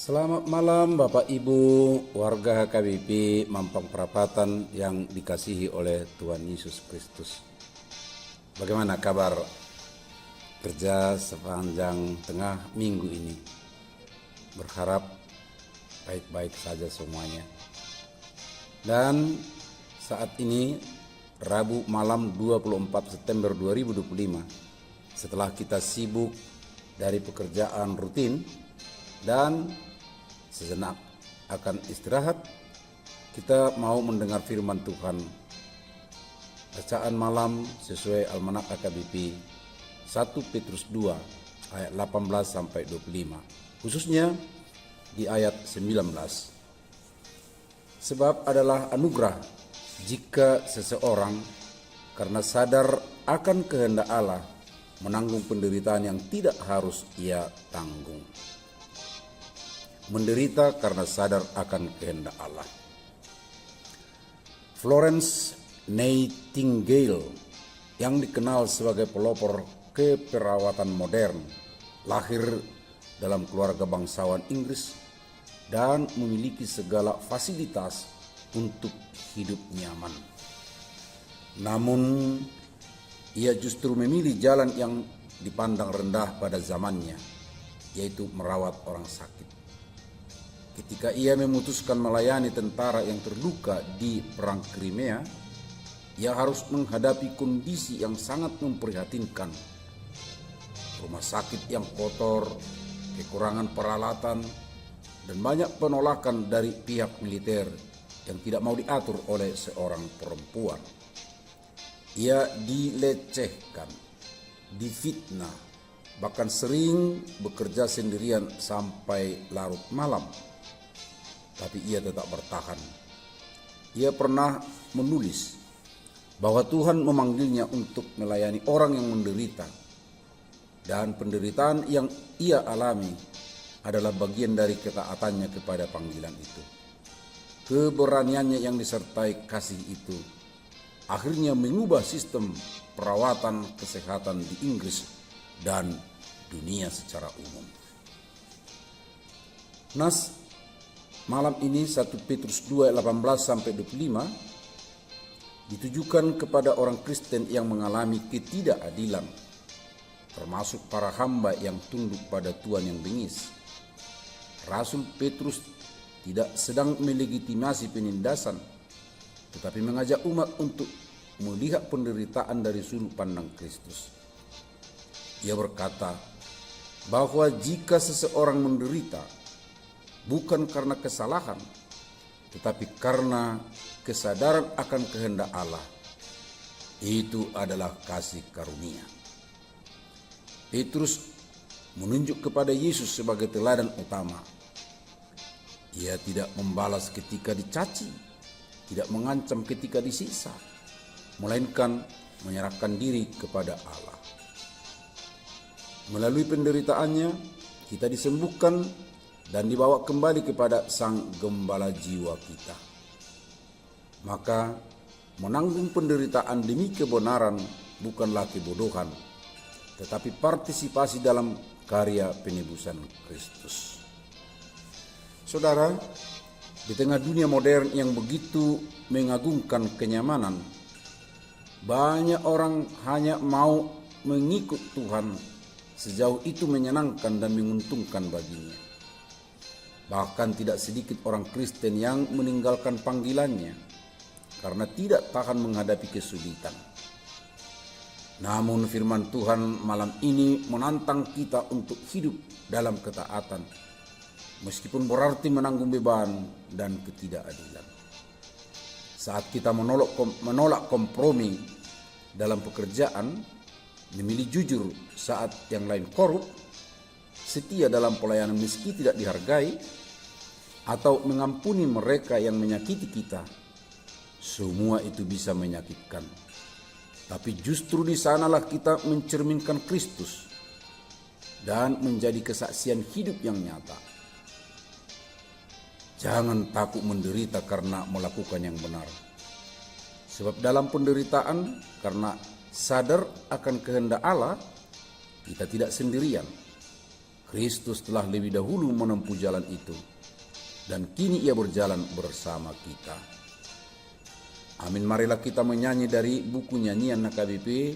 Selamat malam Bapak Ibu warga HKBP Mampang Perapatan yang dikasihi oleh Tuhan Yesus Kristus. Bagaimana kabar kerja sepanjang tengah minggu ini? Berharap baik-baik saja semuanya. Dan saat ini Rabu malam 24 September 2025, setelah kita sibuk dari pekerjaan rutin dan sejenak akan istirahat, kita mau mendengar firman Tuhan. Bacaan malam sesuai Almanak AKBP 1 Petrus 2 ayat 18 sampai 25, khususnya di ayat 19. Sebab adalah anugerah jika seseorang karena sadar akan kehendak Allah menanggung penderitaan yang tidak harus ia tanggung. Menderita karena sadar akan kehendak Allah. Florence Nightingale yang dikenal sebagai pelopor keperawatan modern, lahir dalam keluarga bangsawan Inggris dan memiliki segala fasilitas untuk hidup nyaman. Namun ia justru memilih jalan yang dipandang rendah pada zamannya, yaitu merawat orang sakit. Ketika ia memutuskan melayani tentara yang terluka di Perang Crimea, ia harus menghadapi kondisi yang sangat memprihatinkan. Rumah sakit yang kotor, kekurangan peralatan, dan banyak penolakan dari pihak militer yang tidak mau diatur oleh seorang perempuan. Ia dilecehkan, difitnah, bahkan sering bekerja sendirian sampai larut malam. Tapi ia tetap bertahan. Ia pernah menulis bahwa Tuhan memanggilnya untuk melayani orang yang menderita, dan penderitaan yang ia alami adalah bagian dari ketaatannya kepada panggilan itu. Keberaniannya yang disertai kasih itu akhirnya mengubah sistem perawatan kesehatan di Inggris dan dunia secara umum. Malam ini 1 Petrus 2 ayat 18 sampai 25 ditujukan kepada orang Kristen yang mengalami ketidakadilan, termasuk para hamba yang tunduk pada Tuhan yang bengis. Rasul Petrus tidak sedang melegitimasi penindasan, tetapi mengajak umat untuk melihat penderitaan dari sudut pandang Kristus. Ia berkata bahwa jika seseorang menderita bukan karena kesalahan, tetapi karena kesadaran akan kehendak Allah, itu adalah kasih karunia. Petrus menunjuk kepada Yesus sebagai teladan utama. Ia tidak membalas ketika dicaci, tidak mengancam ketika disiksa, melainkan menyerahkan diri kepada Allah. Melalui penderitaannya, kita disembuhkan dan dibawa kembali kepada Sang Gembala jiwa kita. Maka menanggung penderitaan demi kebenaran bukanlah kebodohan, tetapi partisipasi dalam karya penebusan Kristus. Saudara, di tengah dunia modern yang begitu mengagungkan kenyamanan, banyak orang hanya mau mengikut Tuhan sejauh itu menyenangkan dan menguntungkan baginya. Bahkan tidak sedikit orang Kristen yang meninggalkan panggilannya karena tidak tahan menghadapi kesulitan. Namun firman Tuhan malam ini menantang kita untuk hidup dalam ketaatan, meskipun berarti menanggung beban dan ketidakadilan. Saat kita menolak kompromi dalam pekerjaan, memilih jujur saat yang lain korup, setia dalam pelayanan meski tidak dihargai, atau mengampuni mereka yang menyakiti kita, semua itu bisa menyakitkan. Tapi justru di sanalah kita mencerminkan Kristus dan menjadi kesaksian hidup yang nyata. Jangan takut menderita karena melakukan yang benar. Sebab dalam penderitaan, karena sadar akan kehendak Allah, kita tidak sendirian. Kristus telah lebih dahulu menempuh jalan itu, dan kini ia berjalan bersama kita. Amin. Marilah kita menyanyi dari buku nyanyian HKBP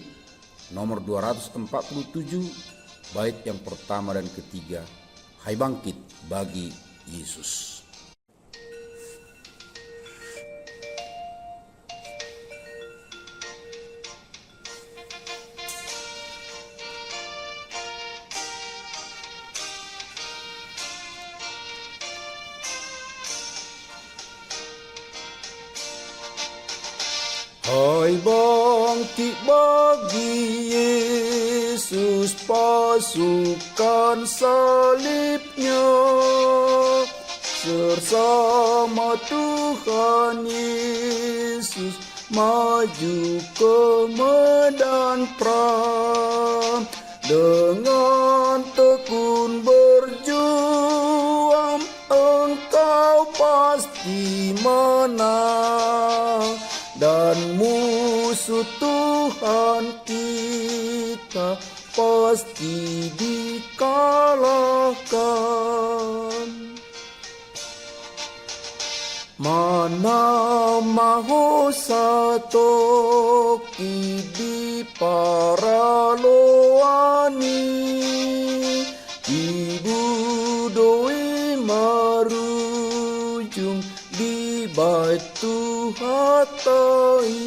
nomor 247, bait yang pertama dan ketiga. Hai bangkit bagi Yesus. Hai bangkit bagi Yesus, pasukan salibnya, bersama Tuhan Yesus maju ke medan perang. Dengan tekun berjuang engkau pasti menang, dan musuh Tuhan kita pasti dikalahkan. Mana maho satoki di paraloani, ibu doi marujung di batu hatai,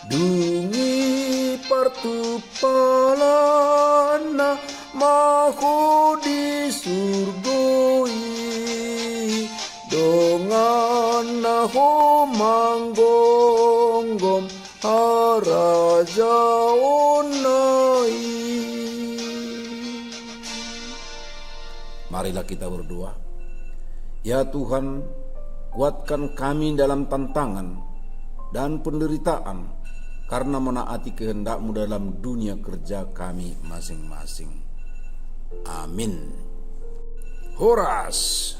dungi partu palana maho di surgoi, dongan naho manggonggom haraja onai. Marilah kita berdoa. Ya Tuhan, kuatkan kami dalam tantangan dan penderitaan, karena menaati kehendak-Mu dalam dunia kerja kami masing-masing. Amin. Horas.